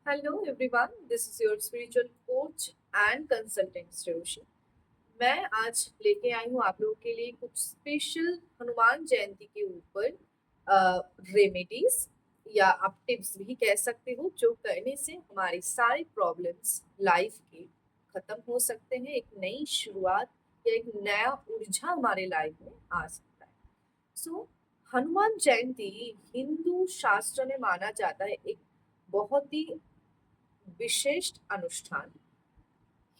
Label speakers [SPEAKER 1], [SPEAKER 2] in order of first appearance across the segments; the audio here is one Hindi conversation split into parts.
[SPEAKER 1] Hello everyone, this is your spiritual coach and consultant Shreyoshi. मैं आज लेके आई हूँ आप लोगों के लिए कुछ स्पेशल हनुमान जयंती के ऊपर रेमेडीज या आप टिप्स भी कह सकते हो, जो करने से हमारे सारे प्रॉब्लम्स लाइफ के खत्म हो सकते हैं। एक नई शुरुआत या एक नया ऊर्जा हमारे लाइफ में आ सकता है। सो हनुमान जयंती हिंदू शास्त्र में माना जाता है एक बहुत ही विशिष्ट अनुष्ठान।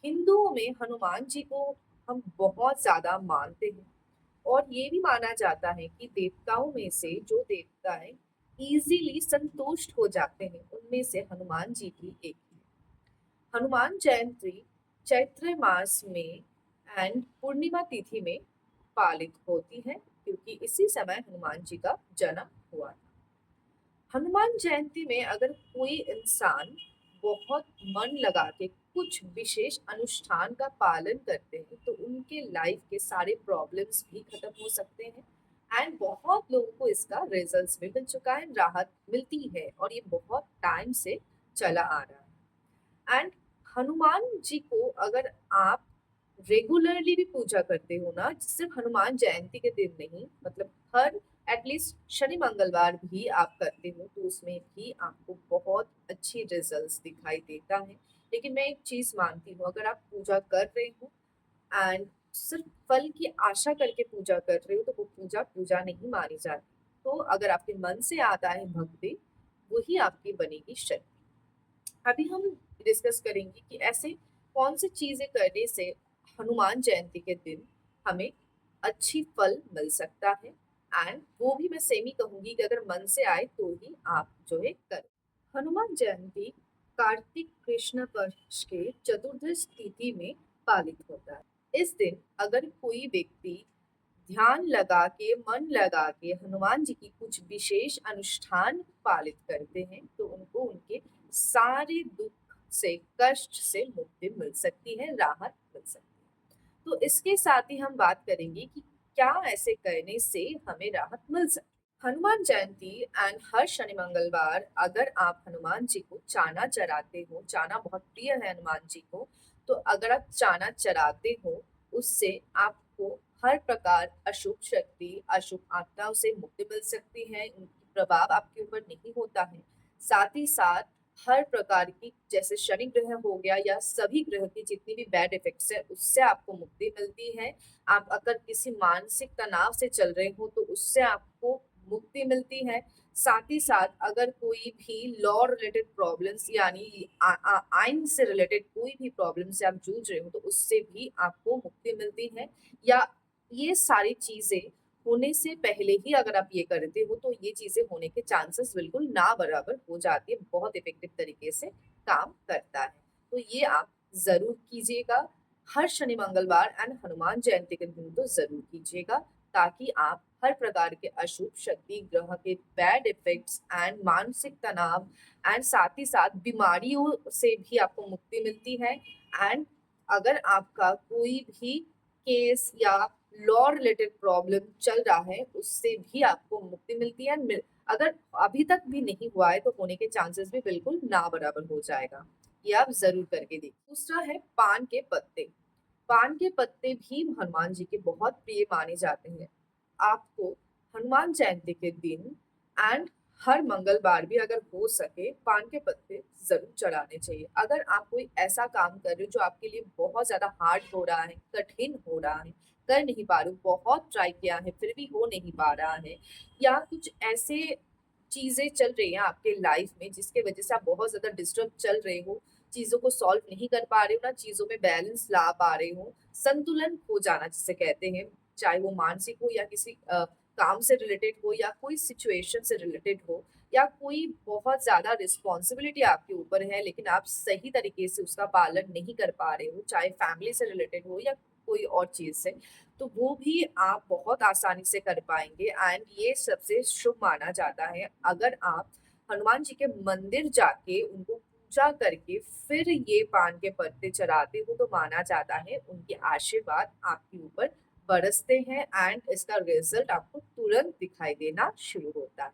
[SPEAKER 1] हिंदुओं में हनुमान जी को हम बहुत ज्यादा मानते हैं और ये भी माना जाता है कि देवताओं में से जो देवताएं इजीली संतुष्ट हो जाते हैं उनमें से हनुमान जी भी एक है। हनुमान जयंती चैत्र मास में एंड पूर्णिमा तिथि में पालित होती है, क्योंकि इसी समय हनुमान जी का जन्म हुआ था। हनुमान जयंती में अगर कोई इंसान बहुत मन लगा के कुछ विशेष अनुष्ठान का पालन करते हैं तो उनके लाइफ के सारे प्रॉब्लम्स भी खत्म हो सकते हैं। एंड बहुत लोगों को इसका रिजल्ट्स भी मिल चुका है, राहत मिलती है और ये बहुत टाइम से चला आ रहा है। एंड हनुमान जी को अगर आप रेगुलरली भी पूजा करते हो ना, सिर्फ हनुमान जयंती के दिन नहीं, मतलब हर एटलीस्ट शनि मंगलवार भी आप करते हो तो उसमें भी आपको बहुत अच्छी रिजल्ट्स दिखाई देता है। लेकिन मैं एक चीज मानती हूँ, अगर आप पूजा कर रहे हो एंड सिर्फ फल की आशा करके पूजा कर रहे हो तो वो पूजा पूजा नहीं मानी जाती। तो अगर आपके मन से आता है भक्ति, वही आपकी बनेगी शक्ति। अभी हम डिस्कस करेंगे कि ऐसे कौन सी चीजें करने से हनुमान जयंती के दिन हमें अच्छी फल मिल सकता है। एंड वो भी मैं सेम ही कहूंगी कि अगर मन से आए तो ही आप जो है करें। हनुमान जयंती कार्तिक कृष्ण पक्ष के चतुर्दश तिथि में पालित होता है। इस दिन अगर कोई व्यक्ति ध्यान लगा के मन लगा के हनुमान जी की कुछ विशेष अनुष्ठान पालित करते हैं तो उनको उनके सारे दुख से कष्ट से मुक्ति मिल सकती है, राहत मिल सकती है। तो इसके साथ ही हम बात करेंगे कि क्या ऐसे करने से हमें राहत मिल सकती है। हनुमान जयंती एंड हर शनि मंगलवार अगर आप हनुमान जी को चाना चराते हो, चाना बहुत प्रिय है हनुमान जी को, तो अगर आप चाना चराते हो उससे आपको हर प्रकार अशुभ शक्ति अशुभ आत्माओं से मुक्ति मिल सकती है, उनकी प्रभाव आपके ऊपर नहीं होता है। साथ ही साथ हर प्रकार की, जैसे शनि ग्रह हो गया या सभी ग्रह की जितनी भी बैड इफेक्ट्स है उससे आपको मुक्ति मिलती है। आप अगर किसी मानसिक तनाव से चल रहे हो तो उससे आपको मुक्ति मिलती है। साथ ही साथ अगर कोई भी लॉ रिलेटेड प्रॉब्लम्स यानी आइन से रिलेटेड कोई भी प्रॉब्लम से आप जूझ रहे हो तो उससे भी आपको मुक्ति मिलती है। या ये सारी चीजें होने से पहले ही अगर आप ये करते हो तो ये चीजें होने के चांसेस बिल्कुल ना बराबर हो जाती है, बहुत इफेक्टिव तरीके से काम करता है। तो ये आप जरूर कीजिएगा हर शनि मंगलवार एंड हनुमान जयंती के दिन तो जरूर कीजिएगा, ताकि आप हर प्रकार के अशुभ शक्ति ग्रह के बैड इफेक्ट्स एंड मानसिक तनाव एंड साथ ही साथ बीमारियों से भी आपको मुक्ति मिलती है। एंड अगर आपका कोई भी केस या लॉ रिलेटेड प्रॉब्लम चल रहा है उससे भी आपको मुक्ति मिलती है। अगर अभी तक भी नहीं हुआ है तो होने के चांसेस भी बिल्कुल ना बराबर हो जाएगा। ये आप जरूर करके देखिए। दूसरा है पान के पत्ते। पान के पत्ते भी हनुमान जी के बहुत प्रिय माने जाते हैं। आपको हनुमान जयंती के दिन एंड हर मंगलवार भी अगर हो सके पान के पत्ते जरूर चढ़ाने चाहिए। अगर आप कोई ऐसा काम कर रहे हो जो आपके लिए बहुत ज्यादा हार्ड हो रहा है, कठिन हो रहा है, कर नहीं पा रहे हो, बहुत ट्राई किया है फिर भी हो नहीं पा रहा है, या कुछ ऐसे चीजें चल रही हैं आपके लाइफ में जिसके वजह से आप बहुत ज्यादा डिस्टर्ब चल रहे हो, चीजों को सॉल्व नहीं कर पा रहे हो ना, चीजों में बैलेंस ला पा रहे हो, संतुलन हो जाना जिसे कहते हैं, चाहे वो मानसिक हो या किसी काम से रिलेटेड हो या कोई सिचुएशन से रिलेटेड हो, या कोई बहुत ज्यादा रिस्पॉन्सिबिलिटी आपके ऊपर है लेकिन आप सही तरीके से उसका पालन नहीं कर पा रहे हो, चाहे फैमिली से रिलेटेड हो या कोई और चीज से, तो वो भी आप बहुत आसानी से कर पाएंगे। एंड ये सबसे शुभ माना जाता है अगर आप हनुमान जी के मंदिर जाके उनको पूजा करके फिर ये पान के पत्ते चढ़ाते हो तो माना जाता है उनके आशीर्वाद आपके ऊपर बरसते हैं एंड इसका रिजल्ट आपको तुरंत दिखाई देना शुरू होता है।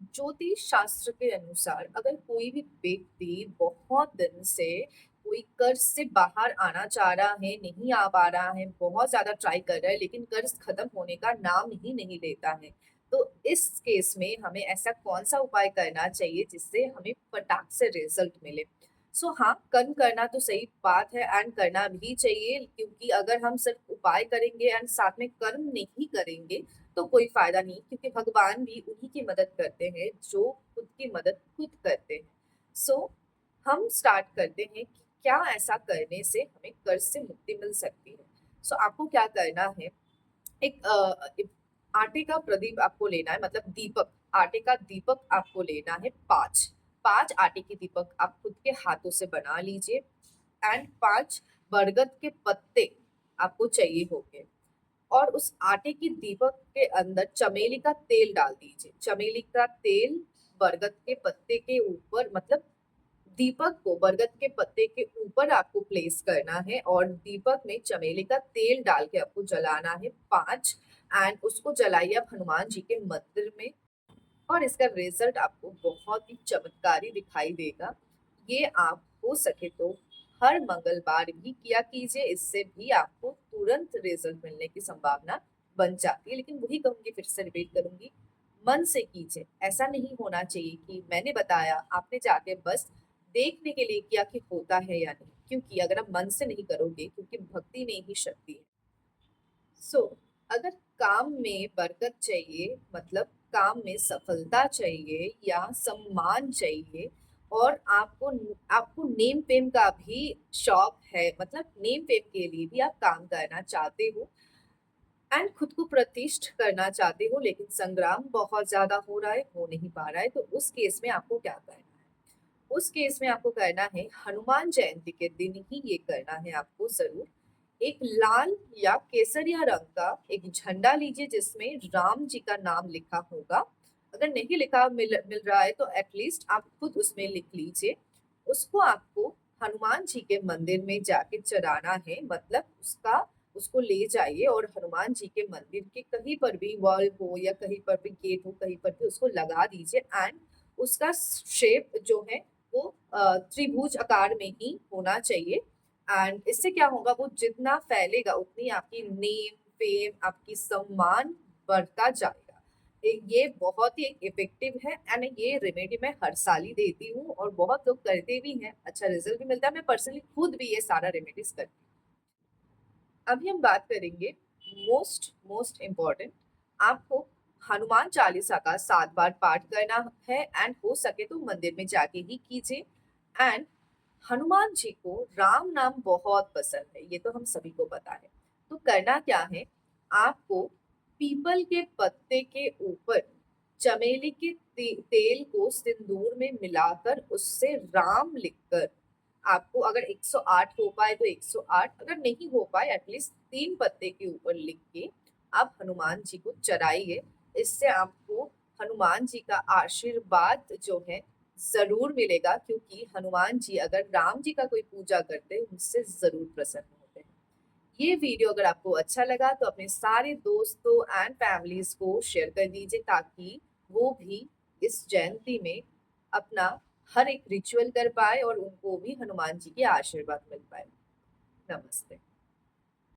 [SPEAKER 1] ज्योतिष शास्त्र के अनुसार अगर कोई भी व्यक्ति बहुत दिन से कोई कर्ज से बाहर आना चाह रहा है, नहीं आ पा रहा है, बहुत ज्यादा ट्राई कर रहा है लेकिन कर्ज खत्म होने का नाम ही नहीं लेता है, तो इस केस में हमें ऐसा कौन सा उपाय करना चाहिए जिससे हमें फटाक से रिजल्ट मिले। सो हाँ, कर्म करना तो सही बात है एंड करना भी चाहिए, क्योंकि अगर हम सिर्फ उपाय करेंगे एंड साथ में कर्म नहीं करेंगे तो कोई फायदा नहीं, क्योंकि भगवान भी उन्हीं की मदद करते हैं जो खुद की मदद खुद करते हैं। सो हम स्टार्ट करते हैं कि क्या ऐसा करने से हमें कर्ज से मुक्ति मिल सकती है। सो आपको क्या करना है, एक आटे का प्रदीप आपको लेना है, मतलब दीपक, आटे का दीपक आपको लेना है, पांच पांच आटे के दीपक आप खुद के हाथों से बना लीजिए एंड पांच बरगद के पत्ते आपको चाहिए होंगे। और उस आटे की दीपक के अंदर चमेली का तेल डाल दीजिए। चमेली का तेल बरगद के पत्ते के ऊपर, मतलब दीपक को बरगद के पत्ते के ऊपर आपको प्लेस करना है और दीपक में चमेली का तेल डाल के आपको जलाना है पांच, एंड उसको जलाइए आप हनुमान जी के मंदिर में। और इसका रिजल्ट आपको बहुत ही चमत्कारी दिखाई देगा। ये आप हो सके तो हर मंगलवार भी किया कीजिए, इससे भी आपको तुरंत रिजल्ट मिलने की संभावना बन जाती है। लेकिन वही कहूंगी, फिर से रिपीट करूंगी, मन से कीजिए। ऐसा नहीं होना चाहिए कि मैंने बताया आपने जाके बस देखने के लिए किया कि होता है या नहीं, क्योंकि अगर आप मन से नहीं करोगे, क्योंकि भक्ति में ही शक्ति है। सो अगर काम में बरकत चाहिए, मतलब काम में सफलता चाहिए या सम्मान चाहिए, और आपको आपको नेम फेम का भी शौक है, मतलब नेम फेम के लिए भी आप काम करना चाहते हो एंड खुद को प्रतिष्ठ करना चाहते हो, लेकिन संग्राम बहुत ज्यादा हो रहा है, हो नहीं पा रहा है, तो उस केस में आपको क्या करना है? उस केस में आपको करना है, हनुमान जयंती के दिन ही ये करना है आपको जरूर। एक लाल या केसरिया रंग का एक झंडा लीजिए जिसमें राम जी का नाम लिखा होगा। अगर नहीं लिखा मिल रहा है तो एटलीस्ट आप खुद उसमें लिख लीजिए। उसको आपको हनुमान जी के मंदिर में जाके चढ़ाना है, मतलब उसको ले जाइए और हनुमान जी के मंदिर के कहीं पर भी वॉल हो या कहीं पर भी गेट हो, कहीं पर भी उसको लगा दीजिए एंड उसका शेप जो है वो त्रिभुज आकार में ही होना चाहिए। एंड इससे क्या होगा, वो जितना फैलेगा उतनी आपकी नेम फेम, आपकी सम्मान बढ़ता जाएगा। ये बहुत ही इफेक्टिव है एंड ये रेमेडी मैं हर साल ही देती हूँ और बहुत लोग करते भी हैं, अच्छा रिजल्ट भी मिलता है। मैं पर्सनली खुद भी ये सारा रेमेडीज करती हूँ। अभी हम बात करेंगे मोस्ट मोस्ट इम्पॉर्टेंट, आपको हनुमान चालीसा का 7 बार पाठ करना है एंड हो सके तो मंदिर में जाके ही कीजिए। एंड हनुमान जी को राम नाम बहुत पसंद है, ये तो हम सभी को पता है। तो करना क्या है, आपको पीपल के पत्ते के ऊपर चमेली के तेल को सिंदूर में मिलाकर उससे राम लिखकर, आपको अगर 108 हो पाए तो 108, अगर नहीं हो पाए एटलीस्ट 3 पत्ते के ऊपर लिख के आप हनुमान जी को चढ़ाइए। इससे आपको हनुमान जी का आशीर्वाद जो है जरूर मिलेगा, क्योंकि हनुमान जी अगर राम जी का कोई पूजा करते हैं उनसे जरूर प्रसन्न होते हैं। ये वीडियो अगर आपको अच्छा लगा तो अपने सारे दोस्तों एंड फैमिलीज को शेयर कर दीजिए, ताकि वो भी इस जयंती में अपना हर एक रिचुअल कर पाए और उनको भी हनुमान जी के आशीर्वाद मिल पाए। नमस्ते।